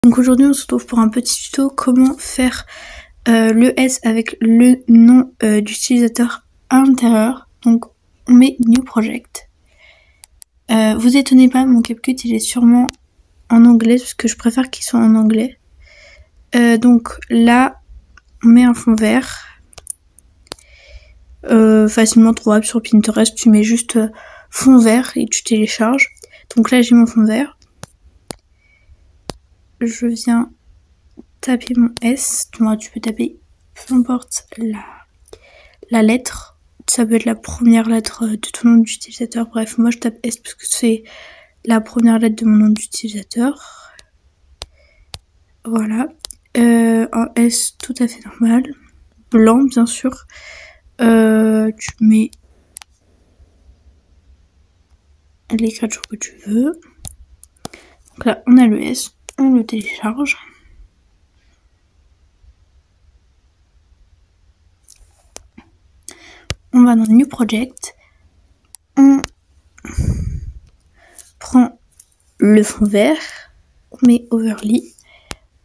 Donc aujourd'hui on se retrouve pour un petit tuto comment faire le S avec le nom d'utilisateur à l'intérieur. Donc on met New Project. Vous étonnez pas, mon CapCut il est sûrement en anglais parce que je préfère qu'il soit en anglais. Donc là on met un fond vert facilement trouvable sur Pinterest. Tu mets juste fond vert et tu télécharges. Donc là j'ai mon fond vert. Je viens taper mon S. Tu peux taper peu importe la lettre. Ça peut être la première lettre de ton nom d'utilisateur. Bref, moi je tape S parce que c'est la première lettre de mon nom d'utilisateur. Voilà. Un S tout à fait normal. Blanc, bien sûr. Tu mets l'écriture que tu veux. Donc là, on a le S. On le télécharge. On va dans New Project. On prend le fond vert. On met Overlay.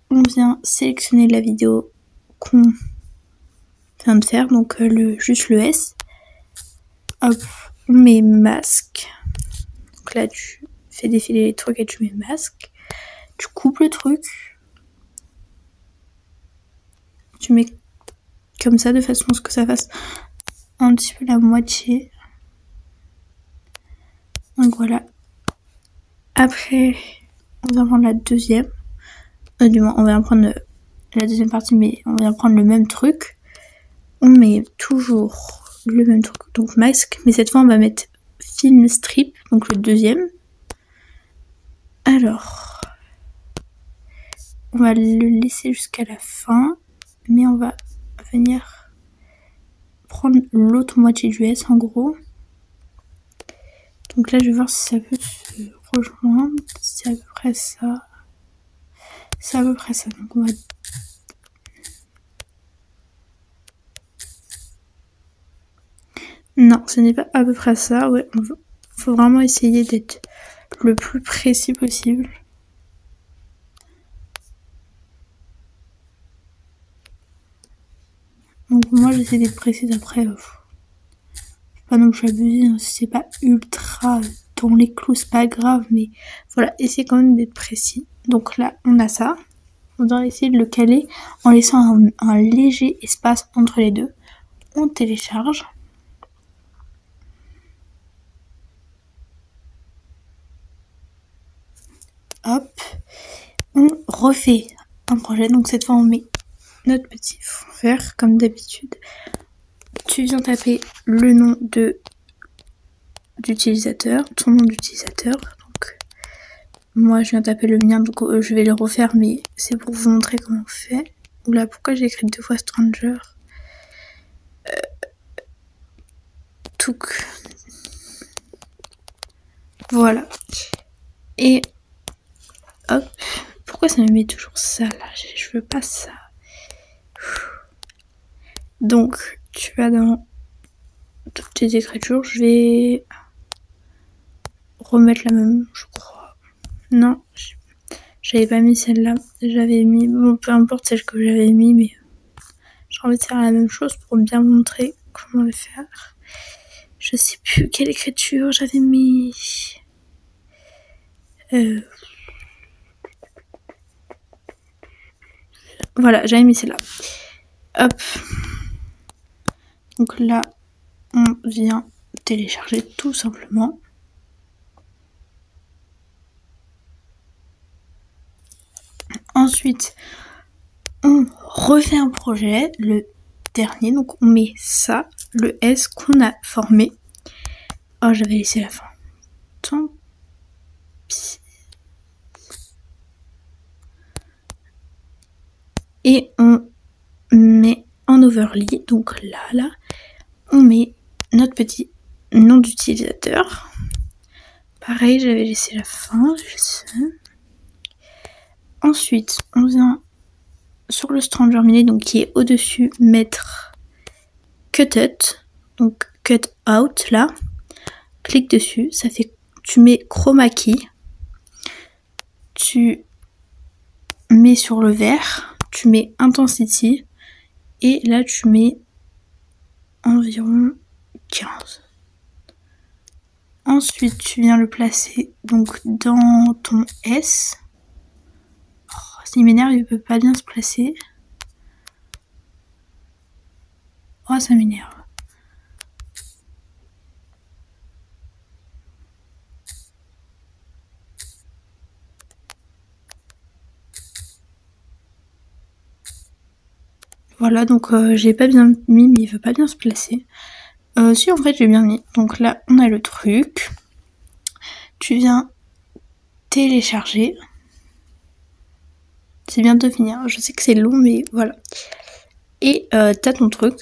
On vient sélectionner la vidéo qu'on vient de faire, donc juste le S. Hop, on met masque. Donc là, tu fais défiler les trucs et tu mets masque. Tu coupes le truc. Tu mets comme ça de façon à ce que ça fasse un petit peu la moitié. Donc voilà. Après, on va prendre la deuxième. Du moins, on va prendre la deuxième partie, mais on va prendre le même truc. On met toujours le même truc, donc masque, mais cette fois on va mettre film strip, donc le deuxième. Alors, on va le laisser jusqu'à la fin, mais on va venir prendre l'autre moitié du S en gros. Donc là je vais voir si ça peut se rejoindre, c'est à peu près ça. C'est à peu près ça, donc on va... Non, ce n'est pas à peu près ça, ouais, faut vraiment essayer d'être le plus précis possible. Donc moi j'essaie d'être précise, après pas non plus abuser, hein, si c'est pas ultra dans les clous c'est pas grave, mais voilà, essayez quand même d'être précis. Donc là on a ça, on doit essayer de le caler en laissant un léger espace entre les deux. On télécharge. Hop, on refait un projet, donc cette fois on met notre petit fond vert comme d'habitude. Tu viens taper le nom d'utilisateur, ton nom d'utilisateur. Donc moi je viens taper le mien, donc je vais le refaire, mais c'est pour vous montrer comment on fait. Oula, pourquoi j'ai écrit 2 fois Stranger? Touk. Voilà. Et hop. Pourquoi ça me met toujours ça là? Je veux pas ça. Donc tu vas dans toutes tes écritures. Je vais remettre la même, je crois. Non, j'avais pas mis celle-là. J'avais mis, bon peu importe celle que j'avais mis, mais j'ai envie de faire la même chose pour bien montrer comment le faire. Je sais plus quelle écriture j'avais mis. Voilà, j'avais mis celle-là. Hop. Donc là, on vient télécharger tout simplement. Ensuite, on refait un projet, le dernier. Donc on met ça, le S qu'on a formé. Oh, j'avais laissé la fin. Tant pis. Et on met en overlay, donc là, on met notre petit nom d'utilisateur. Pareil, j'avais laissé la fin, je sais. Ensuite, on vient sur le Stranger Mini, donc qui est au-dessus, mettre Cut It, donc Cut Out, là. Clique dessus, ça fait, tu mets Chroma Key. Tu mets sur le vert, tu mets Intensity et là tu mets environ 15. Ensuite, tu viens le placer donc dans ton S. Oh, il m'énerve, il peut pas bien se placer. Oh, ça m'énerve. Voilà, donc j'ai pas bien mis, mais il veut pas bien se placer. Si, en fait, j'ai bien mis. Donc là, on a le truc. Tu viens télécharger. C'est bientôt fini. Je sais que c'est long, mais voilà. Et t'as ton truc.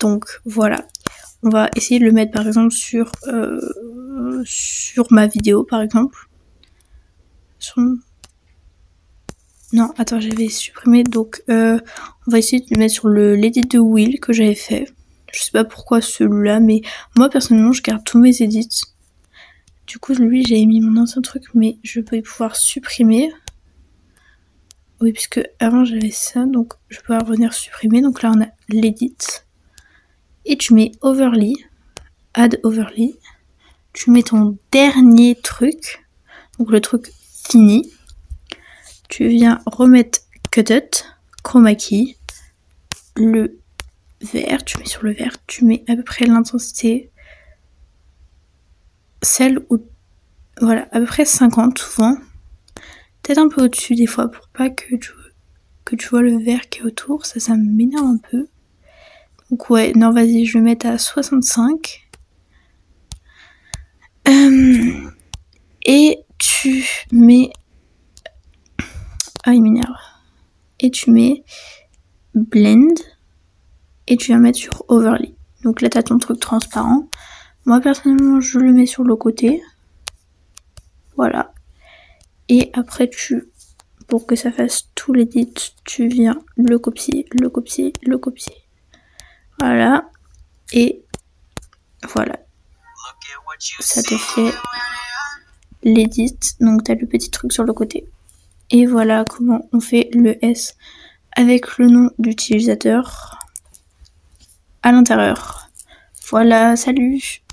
Donc voilà. On va essayer de le mettre par exemple sur ma vidéo par exemple. Non, attends, j'avais supprimé. Donc on va essayer de le mettre sur l'edit de Will que j'avais fait. Je sais pas pourquoi celui-là, mais moi personnellement je garde tous mes edits. Du coup lui j'avais mis mon ancien truc, mais je peux pouvoir supprimer. Oui, puisque avant j'avais ça, donc je peux revenir supprimer. Donc là on a l'edit. Et tu mets overlay, add overlay. Tu mets ton dernier truc, donc le truc fini. Tu viens remettre cut, chroma key, le vert, tu mets sur le vert, tu mets à peu près l'intensité, celle où, voilà, à peu près 50 souvent. Peut-être un peu au-dessus des fois pour pas que tu vois le vert qui est autour, ça m'énerve un peu. Donc ouais, non vas-y, je vais mettre à 65. Et tu mets... Ah, il m'énerve. Et tu mets blend et tu viens mettre sur overlay. Donc là, tu as ton truc transparent. Moi, personnellement, je le mets sur le côté. Voilà. Et après, pour que ça fasse tout l'edit, tu viens le copier, le copier, le copier. Voilà. Et voilà. Ça te fait l'edit. Donc, tu as le petit truc sur le côté. Et voilà comment on fait le S avec le nom d'utilisateur à l'intérieur. Voilà, salut!